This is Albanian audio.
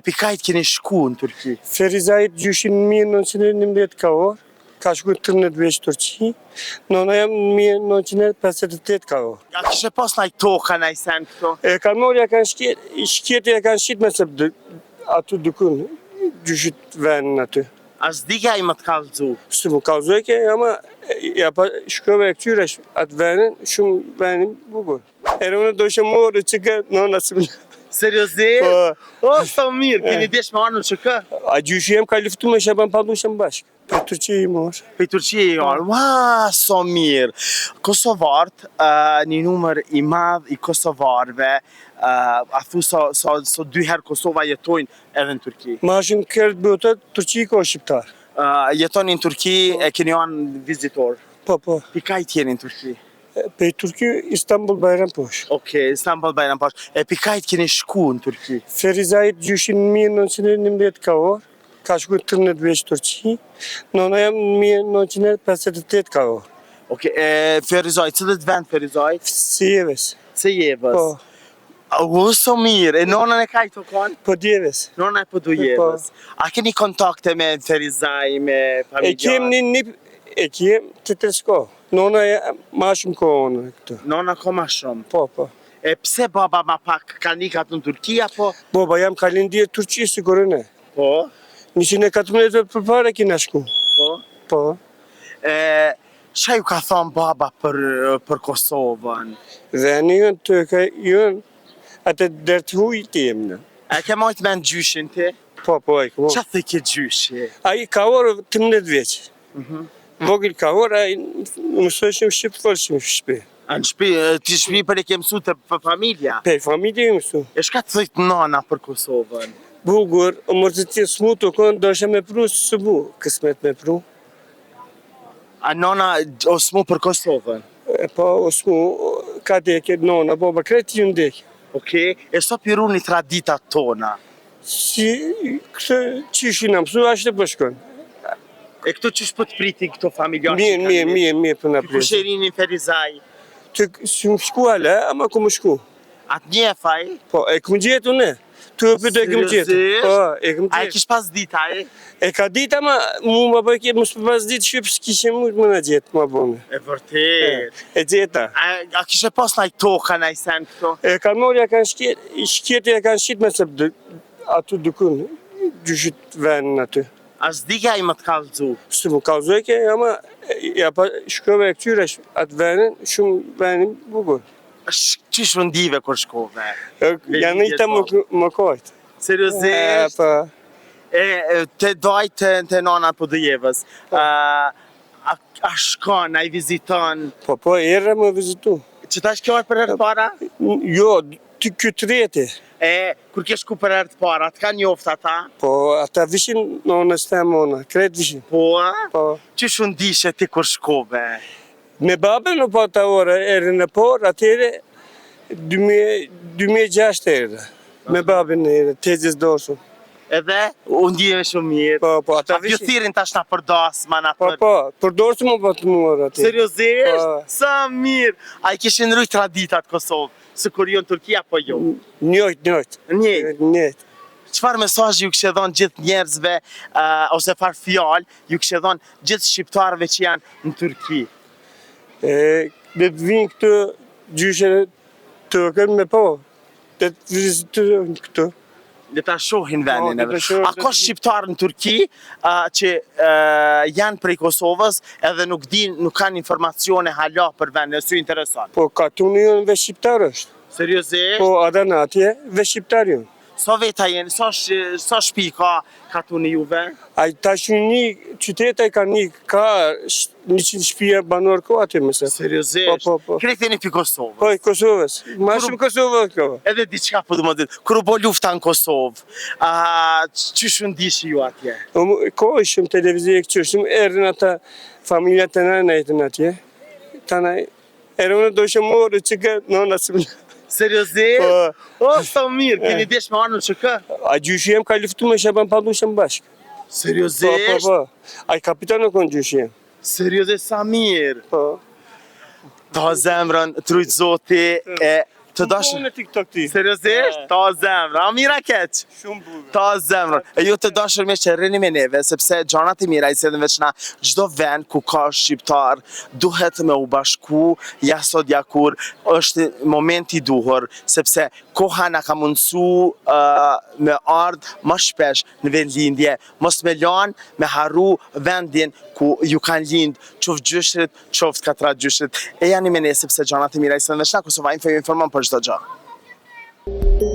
Pikajt keni shku në Turqi? Ferizajt gjyshin 1911 ka orë, ka shku 13 vjeç Turqi, nona jam 1958 ka orë. A kishe pas naj toka, naj sen këto? E kanë morë, ja kanë shkjetë, ja kanë shqitë me se aty dukun, gjyshit venin aty. A s'dika i më të kallëzu? Së më kalzojke, ama ja pa shkove e këtyre atë venin, shumë venin bukur. Unë dojshë morë që ka nona së më... Seriozisht? O, sa mirë, keni desh me arë në QK? A gjyshi jem ka luftu me Shaban Pallushen bashkë. Për Turqi i morë. Për Turqi i arë, sa mirë. Kosovarët, një numër i madh i Kosovarëve, a thu so 2 herë Kosova jetojnë edhe në Turqi. Ma shumë kërët bëtët, Turqi ka shqiptar. Jetoni në Turqi, e keni anë vizitor. Po. Pikajt jeni në Turqi? Për Turqi, Istanbul Bayrampash. Okej, Istanbul Bayrampash. E pikajt keni shku në Turqi? Ferizajt gjyshin 1911 ka orë, ka shku 13 vjeç Turqi, nona jam 1958 ka orë. Okej, Ferizaj, cilët vend Ferizaj? Sejevës. Sejevës. Po. O, so mirë, e nonën e kaj të konë? Po Djevës. Nona e po Dujevës. A keni kontakte me Ferizaj, me familjarë? E kem të të shko. Nona e ma shumë kohë këtu. Nona ko ma shumë? Po. E pse baba ma pak ka nikat në Turqia, po? Baba jam ka lindje Turqi, sigurën e. Po? 114 për pare kina shku. Po. Qa ju ka thonë baba për Kosovën? Dhe një jënë të ka jënë, atë dërtë hujtë jemë në. E ke majtë me në gjyshin ti? Po, e këmo. Qa thë ke gjyshi? A i ka orë 13 vjeqë. Vogil ka orë, a i mësojshim shqipë, folshim shqipë. A në shpi, ti shpi për e ke mësu të për familja? Për familje i mësu. E shka të thëjtë nana për Kosovën? Bugur, o mërëzitje smu të konë, do shë me pru së bu, kësmet me pru. A nana o smu për Kosovën? Po, o smu, ka deke nona, boba, kreti ju ndeke. Okej, e so piru një traditat tona? Si, këtë qishin a mësu, ashtë të bëshkon. E këto qësh për të priti këto familjarë? Mirë për në presë. Kusherini Ferizaj? Të shumë shku ale, ama ku më shku. Atë një faj? Po, e këmë gjetu ne. Tu e pëtë e këmë gjetu. Po, e këmë gjetu. A e kish pas dita, e? E ka dita, ama mu më bëjke, mu s'pë pas ditë shqipë s'kishe mu më në gjetë, ma bëme. E vërtet. E gjeta. A kishe pas naj toka, naj sen këto? E kanë morë, ja kanë shkjetë, ja kanë shqitë me se aty dukun, gjyshit venin aty. A s'dika i më të kallëzu? Së më kalzojke, ama ja pa shkove e këtyre atë venin, shumë venin bukur. Qish rëndive kur shkove? Janë i të më kojtë. Seriozisht? Po. Të dojtë të nana për Dujevës. A shkon, a i viziton? Po, erë më vizitu. Që ta shkjohet për herë të para? Jo, të këtë reti. Kur ke shku për herë të para, të ka njoft ata? Po, ata vishin nonës të mona, kretë vishin. Po? Që shundishe ti kur shkove? Me babën në po të orë, erë në por, atyre 2006 erë. Me babën erë, tezës dosu. Edhe? Unë ndihme shumë mirë. Po, ata vishin. A pjo thirin tash na për dasma, na për... Po, për dorsu më po të muar aty. Seriozisht? Sa mirë! A i kishin rrujt traditat Kosovë? Së kur jo në Turkia, po jo? Njëjt. Qëfar mesazh ju kështë dhonë gjithë njerëzve, ose far fjallë, ju kështë dhonë gjithë shqiptarëve që janë në Turki? Dhe të vinë këtë gjyshe të kënë me po, dhe të vizitojnë këtë. Dhe ta shohin venin edhe. A ka shqiptarë në Turki që janë prej Kosovës edhe nuk kanë informacione hala për venin, e su interesant? Po, katuni jënë ve shqiptarë është. Seriozisht? Po, adanatje, ve shqiptarë jënë. Sa veta jenë, sa shpi ka katuni juve? A ta shumë një qyteta i ka 100 shpia banor ko aty mëse. Seriozisht? Po. Krejt jeni për Kosovës? Po, i Kosovës. Ma shumë Kosovës ko. Edhe diçka po du më ditë. Kërë bo lufta në Kosovë, që shëndishi ju atje? Ko ishëm televizije këqëshëm, erën ata familja të nëjtën atje. Erën do ishëm morë që ka nona së më. Seriozisht? O, sa mirë, keni desh me arë në QK? A gjyshi jem ka luftu me Shaban Pallushen bashkë. Seriozisht? Po. A i kapitan në konë gjyshi jem. Seriozisht, sa mirë? Po. Ta zemrën, trujtë zoti, Të dashur Në TikTok ti. seriozisht? Ta zemra, a mira keq. Shumë bukur. Ta zemrën. E ju të dashur me që rrini me neve, sepse gjanat e mira i sedhin veç na çdo vend ku ka shqiptar, duhet me u bashku, ja sot ja kur, është momenti i duhur, sepse koha na ka mundësu me ardh më shpesh në vendlindje, mos me lanë me harru vendin ku ju kanë lind qoftë gjyshrit, qoftë katrat gjyshrit. E janë me ne sepse gjanat e mira i sedhin veç na, Kosova Info ju informon për çdo gjë.